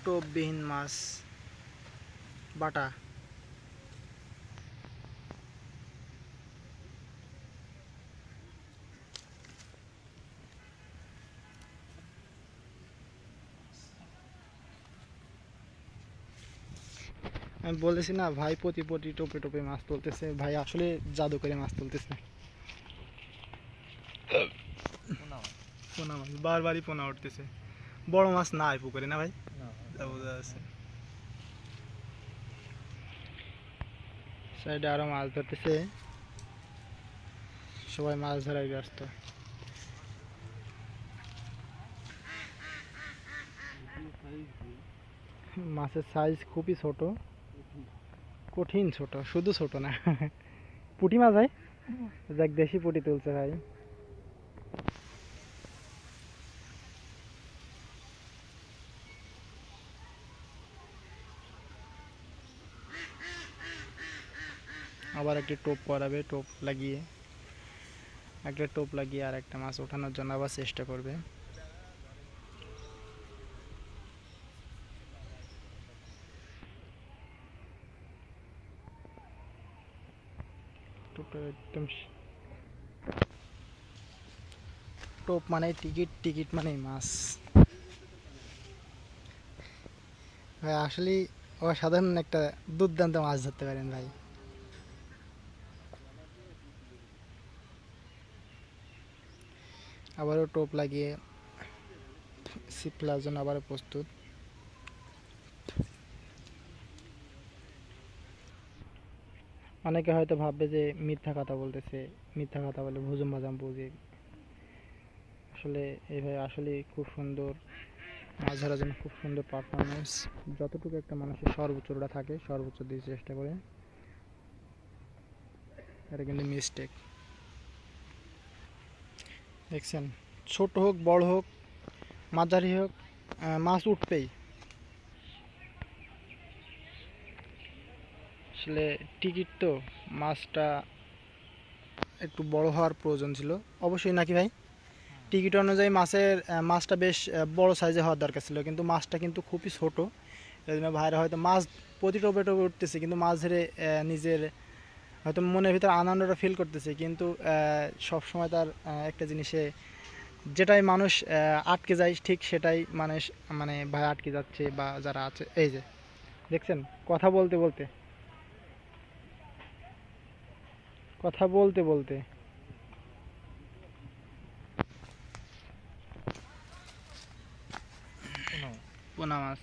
টোপবিহীন মাছ বাটা। আমি বলেছি না ভাই, প্রতি প্রতি টোপে টোপে মাছ তুলতেছে ভাই, আসলে জাদু করে মাছ তুলতেছে। পোনা মাছ বারবারই পোনা উঠতেছে, বড় মাছ নাই পুকুরে না ভাই? বোঝা যাচ্ছে। সাইডে আরো মাছ ধরতেছে, সবাই মাছ ধরায় ব্যস্ত। মাছের সাইজ খুবই ছোট, কঠিন ছোট, শুধু ছোট না। পুঁটি মাছ ভাই, যাক দেশি পুঁটি তুলছে ভাই। আবার একটি টোপ করাবে, টোপ লাগিয়ে একটা টোপ লাগিয়ে আর একটা মাছ ওঠানোর জন্য আবার চেষ্টা করবে। টোপের একদম টোপ মানে টিকিট, টিকিট মানে মাছ ভাই। আসলে অসাধারণ একটা দুর্দান্ত মাছ ধরতে পারেন ভাই। আবারও টোপ লাগিয়ে ছিপ ফেলার জন্য আবারও প্রস্তুত। অনেকে হয়তো ভাববে যে মিথ্যা কথা বলতেছে, মিথ্যা কথা বলে ভুজুম ভাজাম বুঝি। আসলে এই ভাই আসলে খুব সুন্দর মাছ ধরার জন্য, খুব সুন্দর পারফরমেন্স। যতটুকু একটা মানুষের সর্বোচ্চটা থাকে সর্বোচ্চ দিয়ে চেষ্টা করে, এটা কিন্তু মিস্টেক। দেখছেন, ছোট হোক বড় হোক মাঝারি হোক, মাছ উঠবেই। আসলে টিকিট তো, মাছটা একটু বড় হওয়ার প্রয়োজন ছিল অবশ্যই, নাকি ভাই? টিকিট অনুযায়ী মাছটা বেশ বড় সাইজে হওয়ার দরকার ছিল, কিন্তু মাছটা কিন্তু খুবই ছোট। এই জন্য ভাইরা হয়তো মাছ প্রতি টোপে টোপে উঠতেছে, কিন্তু মাছ ধরে নিজের হয়তো মনের ভিতরে আনন্দটা ফিল করতেছে, কিন্তু সব সময় তার একটা জিনিসে যেটাই মানুষ আটকে যায় ঠিক সেটাই মানুষ, মানে ভাই আটকে যাচ্ছে বা যারা আছে। এই যে দেখছেন, কথা বলতে বলতে কথা বলতে বলতে পোনা মাছ।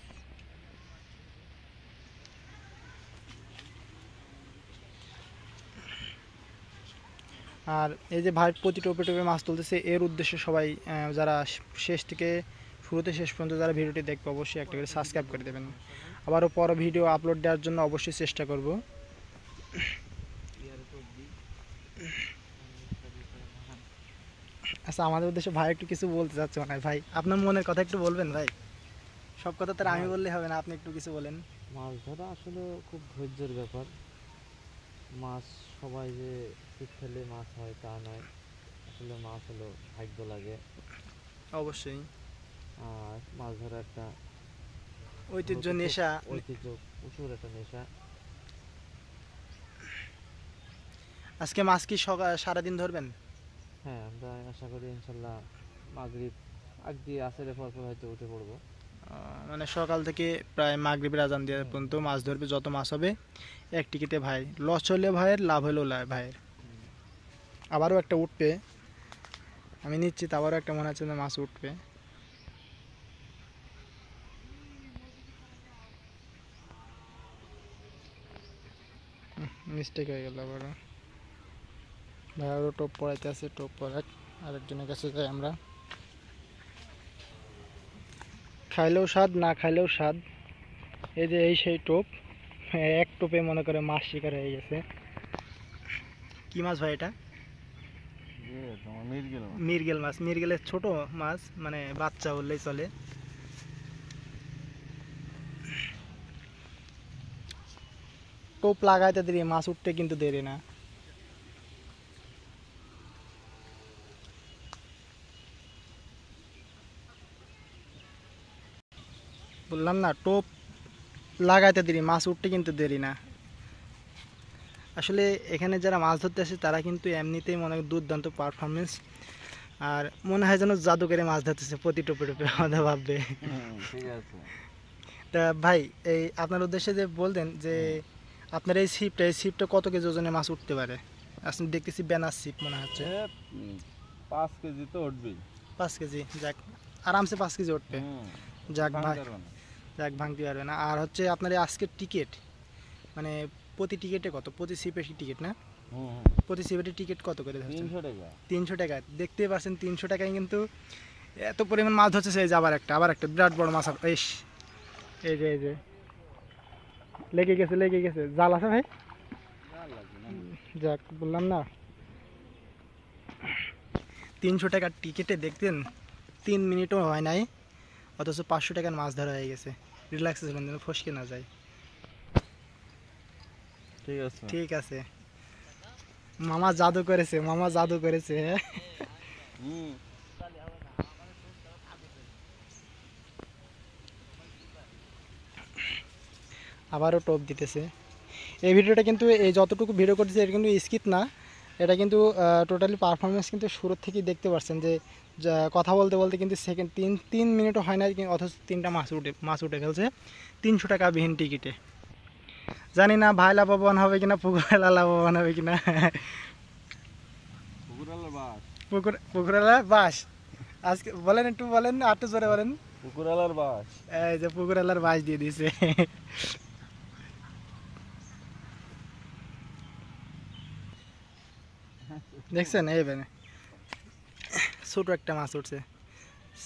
আর এই যে ভাই প্রতি টোপে টোপে মাছ তুলতেছে, এর উদ্দেশ্যে সবাই যারা শেষ থেকে শুরুতে শেষ পর্যন্ত যারা ভিডিওটি দেখবে অবশ্যই একটা করে সাবস্ক্রাইব করে দেবেন। আবারও পরে ভিডিও আপলোড দেওয়ার জন্য অবশ্যই চেষ্টা করব। আচ্ছা, আমাদের উদ্দেশ্যে ভাই একটু কিছু বলতে চাচ্ছে মনে হয়। ভাই আপনার মনের কথা একটু বলবেন ভাই, সব কথা তো আমি বললে হবে না, আপনি একটু কিছু বলেন। মাছ ধরা আসলে খুব ধৈর্যের ব্যাপার। মাছ সবাই যে ছিপ ফেলে মাছ হয় তা নয়, আসলে মাছ হলো ভাগ্য লাগে। অবশ্যই আর মাছ ধরা একটা ঐতিহ্য, প্রচুর নেশা। ঐতিহ্য, প্রচুর একটা নেশা। আজকে মাছ কি সারাদিন ধরবেন? হ্যাঁ, আমরা আশা করি ইনশাল্লাহ মাগরিব আগ দিয়ে আসরের পর পর হয়তো উঠে পড়বো। মানে সকাল থেকে প্রায় মাগরিবের আজান দেওয়া হ্যাঁ, পর্যন্ত মাছ ধরবে, যত মাছ হবে এক টিকিটে ভাই। লস হলে ভাইয়ের, লাভ হলেও ভাইয়ের। আবারও একটা উঠবে, আমি নিশ্চিত আবারও একটা মনে হচ্ছে যে মাছ উঠবে। মিস্টেক হয়ে গেল আবারও। ভাই আরও টোপ পড়াইতে আছে, টোপ পড়াক, আরেকজনের কাছে যাই আমরা। খাইলেও স্বাদ, না খাইলেও স্বাদ। এই যে এই সেই টোপ, এক টোপে মনে করে মাছ শিকার হয়ে গেছে। কি মাছ ভাই এটা? মিরগেল মাছ। মিরগেলের ছোট মাছ, মানে বাচ্চা বললেই চলে। টোপ লাগাইতে দেরি, মাছ উঠতে কিন্তু দেরি না। বললাম না, টোপ লাগাইতে দেরি, মাছ উঠতে কিন্তু দেরি না। আসলে এখানে যারা মাছ ধরতে আসে তারা কিন্তু এমনিতেই মনে হয় দুর্দান্ত পারফরমেন্স, আর মনে হয় যেন জাদুকরে মাছ ধরতেছে প্রতি টোপে টোপে আমাদের ভাববে। ঠিক আছে। তা ভাই, এই আপনার উদ্দেশ্যে যে বলতেন যে আপনার এই ছিপটা কত কেজি ওজনের মাছ উঠতে পারে? আসলে দেখতেছি ব্যানার ছিপ মনে হচ্ছে। 5 কেজি তো উঠবেই। 5 কেজি, যাক আরামসে 5 কেজি উঠবে। যাক ভাই, ভাঙতে পারবো না। যাক ভাঙতে পারবে না। আর হচ্ছে আপনার এই আজকের টিকিট, মানে প্রতি টিকিটে কত? প্রতি ছিপের টিকিট না, প্রতি ছিপের টিকিট কত করে ধরছেন? 300 টাকা। 300 টাকা। দেখতেই পাচ্ছেন 300 টাকায় কিন্তু এত পরিমাণ মাছ ধরছে। সেই যে আবার একটা বিরাট বড় মাছ। ইস, এই যে লেগে গেছে। জাল আছে ভাই? আর লাগবে না। যাক, বললাম না, 300 টাকার টিকিটে দেখতেন 3 মিনিটও হয় নাই, অথচ 500 টাকার মাছ ধরা হয়ে গেছে। রিল্যাক্সে চলেন যেন ফসকে না যায়। ঠিক আছে। ঠিক আছে, মামা জাদু করেছে, মামা জাদু করেছে। হ্যাঁ, হুম। আবারও টোপ দিতেছে। এই ভিডিওটা কিন্তু, এই যতটুকু ভিডিও করতেছে এটা কিন্তু স্কিপ না, এটা কিন্তু টোটালি পারফরমেন্স কিন্তু শুরুর থেকেই দেখতে পাচ্ছেন যে কথা বলতে বলতে কিন্তু সেকেন্ড 3 মিনিটও হয় না, অথচ 3টা মাছ উঠে ফেলছে 300 টাকা বিহীন টিকিটে। জানি না ভাই লাভবান হবে কিনা, পুকুরওয়ালা লাভবান হবে কিনা। পুকুরালার বাস। পুকুরওয়ালা বাস। আজকে বলেন, একটু বলেন, আর একটু জোরে বলেন। পুকুরালার বাস। এই যে পুকুরওয়ালার বাস দিয়ে দিয়েছে। দেখছেন, এই বেনে ছোট একটা মাছ উঠছে,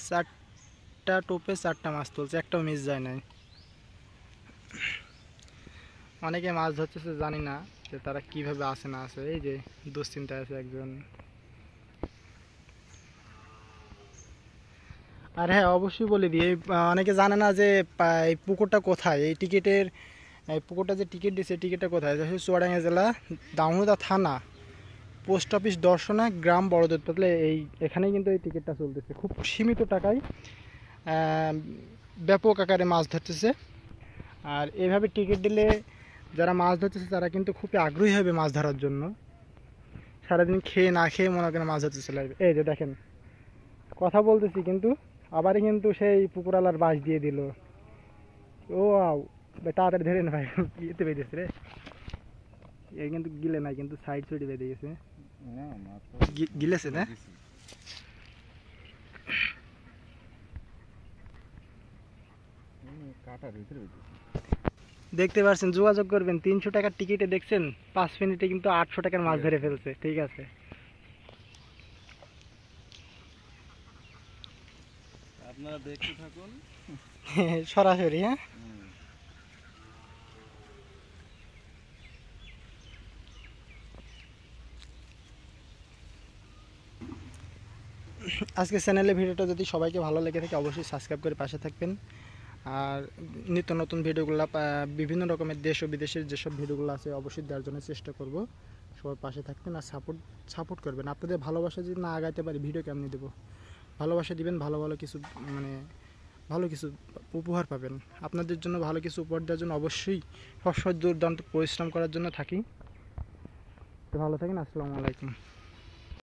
4টা টোপে 4টা মাছ তুলছে, একটাও মিস যায় নাই। অনেকে মাছ ধরতেছে, জানি না যে তারা কিভাবে আসে না আসে। এই যে দুশ্চিন্তায় আছে একজন। আর হ্যাঁ, অবশ্যই বলে দিই, অনেকে জানে না যে এই পুকুরটা কোথায়, এই পুকুরটা যে টিকিট দিচ্ছে, টিকিটটা কোথায়? চুয়াডাঙ্গা জেলা, দামোদা থানা, পোস্ট অফিস দর্শনা, গ্রাম বড়দুধ পাতলে, এখানেই কিন্তু এই টিকিটটা চলতেছে। খুব সীমিত টাকায় ব্যাপক আকারে মাছ ধরতেছে। আর এইভাবে টিকিট দিলে যারা মাছ ধরতেছে তারা কিন্তু খুবই আগ্রহী হবে মাছ ধরার জন্য। সারাদিন খেয়ে না খেয়ে মনে করেন মাছ ধরতে চলে আসবে। এই যে দেখেন, কথা বলতেছি কিন্তু আবারই কিন্তু সেই পুকুরালার বাঁশ দিয়ে দিল। ও আও, তাড়াতাড়ি ধরে না ভাই, ইয়েতে বেঁধেছে রে। এই কিন্তু গিলে নাই, কিন্তু সাইড সাইডে বেঁধে গেছে। না, মাছ তো গিলেছে না? দিছি। কাটার ভিতরে বেঁধেছি। দেখতে পাচ্ছেন, যোগাযোগ করবেন। 300 টাকার টিকিটে দেখছেন 5 মিনিটে কিন্তু 800 টাকার মাছ ধরে ফেলছে। ঠিক আছে, আপনারা দেখতে থাকুন। সরাসরি। হ্যাঁ, হুম। আজকে চ্যানেলে ভিডিওটা যদি সবাইকে ভালো লেগে থাকে অবশ্যই সাবস্ক্রাইব করে পাশে থাকবেন। আর নিত্য নতুন ভিডিওগুলো, বিভিন্ন রকমের দেশ ও বিদেশের যেসব ভিডিওগুলো আছে অবশ্যই দেওয়ার জন্য চেষ্টা করব। সবাই পাশে থাকবেন আর সাপোর্ট করবেন। আপনাদের ভালোবাসা যদি না আগাইতে পারি ভিডিও কেমনি দেবো? ভালোবাসা দিবেন, ভালো ভালো কিছু, মানে ভালো কিছু উপহার পাবেন। আপনাদের জন্য ভালো কিছু উপহার দেওয়ার জন্য অবশ্যই সবসময় দুর্দান্ত পরিশ্রম করার জন্য থাকি। তো ভালো থাকেন, আসসালামু আলাইকুম।